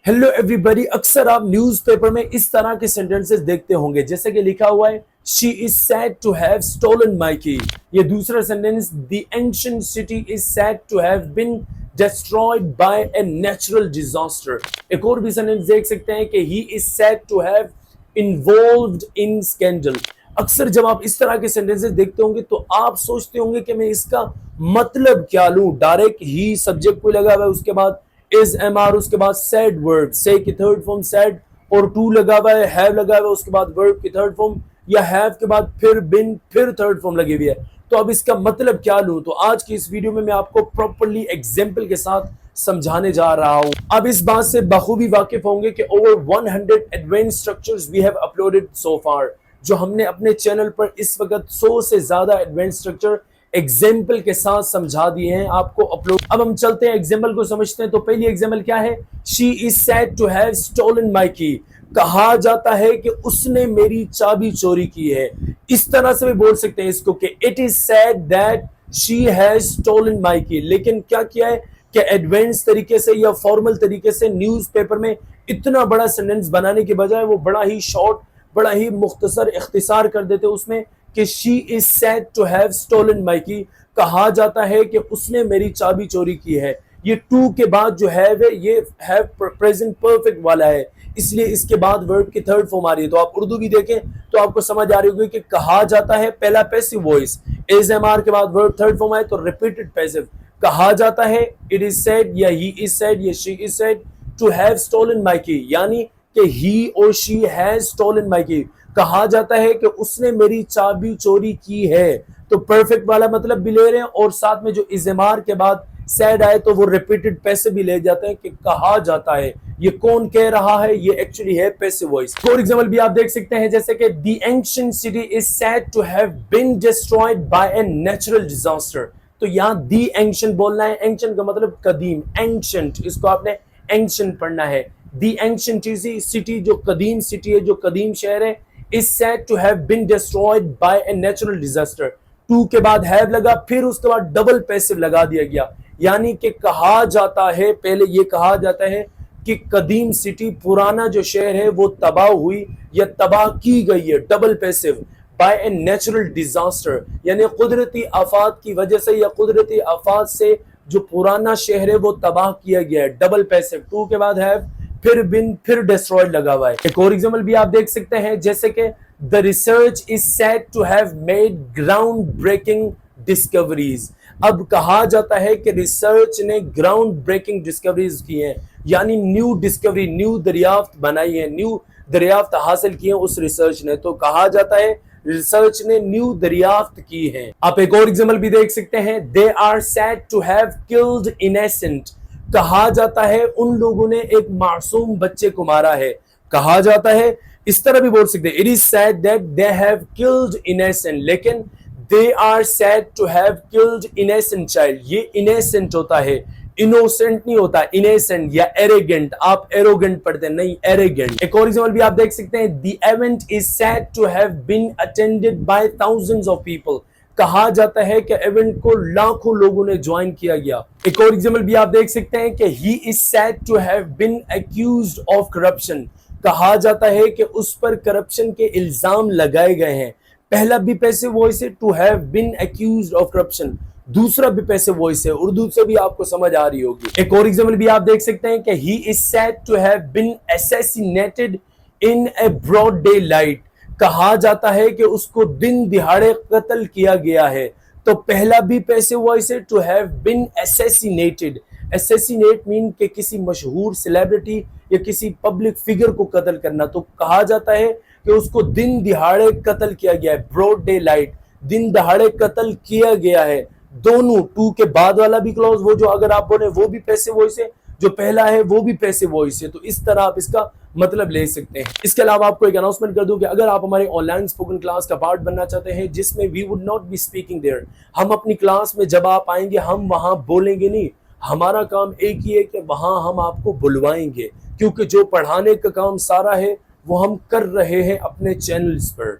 Hello everybody. अक्सर आप newspaper में इस तरह के सेंटेंसेस देखते होंगे जैसे कि लिखा हुआ है she is said to have stolen my key. ये दूसरा sentence the ancient city is said to have been destroyed by a natural disaster. एक और भी सेंटेंस देख सकते हैं कि he is said to have involved in scandal. अक्सर जब आप इस तरह के सेंटेंसेस देखते होंगे तो आप सोचते होंगे कि मैं इसका मतलब क्या लूं। डायरेक्ट ही सब्जेक्ट को लगा हुआ है, उसके बाद इज एम आर, उसके बाद सैड वर्ब से की थर्ड फॉर्म सैड और टू लगा हुआ है, हैव लगा हुआ है, उसके बाद वर्ब की थर्ड फॉर्म या हैव के बाद फिर बिन फिर थर्ड फॉर्म लगी हुई है। तो अब इसका मतलब क्या लूं? तो आज की इस वीडियो में मैं आपको प्रॉपर्ली एग्जाम्पल के साथ समझाने जा रहा हूं। अब इस बात से बखूबी वाकिफ होंगे कि over 100 advance structures we have uploaded so far. जो हमने अपने चैनल पर इस वक्त 100 से ज्यादा एडवांस स्ट्रक्चर एग्जाम्पल के साथ समझा दिए हैं आपको अपलोड। अब हम चलते हैं एग्जाम्पल को समझते हैं। तो पहली एग्जाम्पल क्या है? She is said to have stolen my key. कहा जाता है कि उसने मेरी चाबी चोरी की है। इस तरह से भी बोल सकते हैं इसको कि it is sad that she has stolen my key. लेकिन क्या किया है कि एडवांस तरीके से या फॉर्मल तरीके से न्यूज़पेपर में इतना बड़ा सेंटेंस बनाने के बजाय वो बड़ा ही शॉर्ट, बड़ा ही मुख्तसर इख्तिसार कर देते उसमें कि she is said to have stolen my key. कहा जाता है कि उसने मेरी चाबी चोरी की है। ये टू के बाद जो हैव है ये हैव प्रेजेंट परफेक्ट वाला है, इसलिए इसके बाद वर्ब की थर्ड फॉर्म आ रही है। तो आप उर्दू भी देखें तो आपको समझ आ रही होगी कि कहा जाता है पहला passive voice, is am are के बाद वर्ब थर्ड फॉर्म आए तो रिपीटेड पैसिव। कहा जाता है इट इज सैड या ही इज सैड या she is said to have stolen my key, यानी कि ही और she has stolen my key. कहा जाता है कि उसने मेरी चाबी चोरी की है। तो परफेक्ट वाला मतलब भी ले रहे हैं और साथ में जो इज़मार के बाद सैड आए तो वो रिपीटेड पैसे भी ले जाते हैं कि कहा जाता है। ये कौन कह रहा है? ये एक्चुअली है पैसिव वॉइस। फॉर एग्जांपल भी आप देख सकते हैं जैसे कि the ancient city is said to have been destroyed by a natural disaster. तो यहाँ दी एंशिएंट बोलना है। एंशिएंट का मतलब कदीम, एंशिएंट, इसको आपने एंशिएंट पढ़ना है। दी एंशिएंट सिटी जो कदीम सिटी है, जो कदीम शहर है, is said to have been destroyed by a natural disaster। To के बाद हैव लगा, फिर उसके बाद डबल पैसिव लगा दिया गया, यानी कि कहा जाता है, पहले ये कहा जाता है कि कदीम सिटी, पुराना जो शहर है वो तबाह हुई या तबाह की गई है, double passive, by a natural disaster, यानी कुदरती आफात की वजह से या कुदरती आफात से जो पुराना शहर है वो तबाह किया गया है, डबल पैसिव। टू के बाद हैव फिर बिन फिर डिस्ट्रॉयड लगा हुआ है। एक और एग्जांपल भी आप देख सकते हैं जैसे कि the research is said to have made groundbreaking discoveries. अब कहा जाता है कि रिसर्च ने ग्राउंड ब्रेकिंग डिस्कवरीज की हैं, यानी न्यू डिस्कवरी, न्यू दरियाफ्त बनाई है, न्यू दरियाफ्त हासिल की है उस रिसर्च ने। तो कहा जाता है रिसर्च ने न्यू दरियाफ्त की है। आप एक और एग्जांपल भी देख सकते हैं, they are said to have killed innocent. कहा जाता है उन लोगों ने एक मासूम बच्चे को मारा है। कहा जाता है, इस तरह भी बोल सकते हैं, it is sad that they have killed innocent, लेकिन they are said to have killed innocent child. ये इनोसेंट होता है, इनोसेंट नहीं होता, इनोसेंट या एरोगेंट। आप एरोगेंट पढ़ते हैं, नहीं एरोगेंट। एक और एग्जांपल भी आप देख सकते हैं, the event is said to have been attended by thousands of people. कहा जाता है कि इवेंट को लाखों लोगों ने ज्वाइन किया गया। एक और एग्जांपल भी आप देख सकते हैं कि he is said to have been accused of corruption. कहा जाता है कि उस पर करप्शन के इल्जाम लगाए गए हैं। पहला भी पैसिव वॉइस है, to have been accused of corruption. दूसरा भी पैसिव वॉइस है, उर्दू से भी आपको समझ आ रही होगी। एक और एग्जांपल भी आप देख सकते हैं कि he is said to have been assassinated in a broad daylight. कहा जाता है कि उसको दिन दिहाड़े कत्ल किया गया है। तो पहला भी पैसिव वॉइस है, to have been assassinated. Assassinate mean कि किसी मशहूर सेलिब्रिटी या किसी पब्लिक फिगर को कत्ल करना। तो कहा जाता है कि उसको दिन दिहाड़े कत्ल किया गया है, ब्रॉड डे लाइट, दिन दहाड़े कत्ल किया गया है। दोनों, टू के बाद वाला भी क्लॉज, वो जो अगर आप बोले वो भी पैसिव वॉइस है, जो पहला है वो भी पैसिव वॉइस है। तो इस तरह आप इसका मतलब ले सकते हैं। इसके अलावा आपको एक अनाउंसमेंट कर दूं कि अगर आप हमारे ऑनलाइन स्पोकन क्लास का पार्ट बनना चाहते हैं जिसमें we would not be speaking there, हम अपनी क्लास में जब आप आएंगे हम वहां बोलेंगे नहीं, हमारा काम एक ही है कि वहां हम आपको बुलवाएंगे, क्योंकि जो पढ़ाने का काम सारा है वो हम कर रहे हैं अपने चैनल्स पर।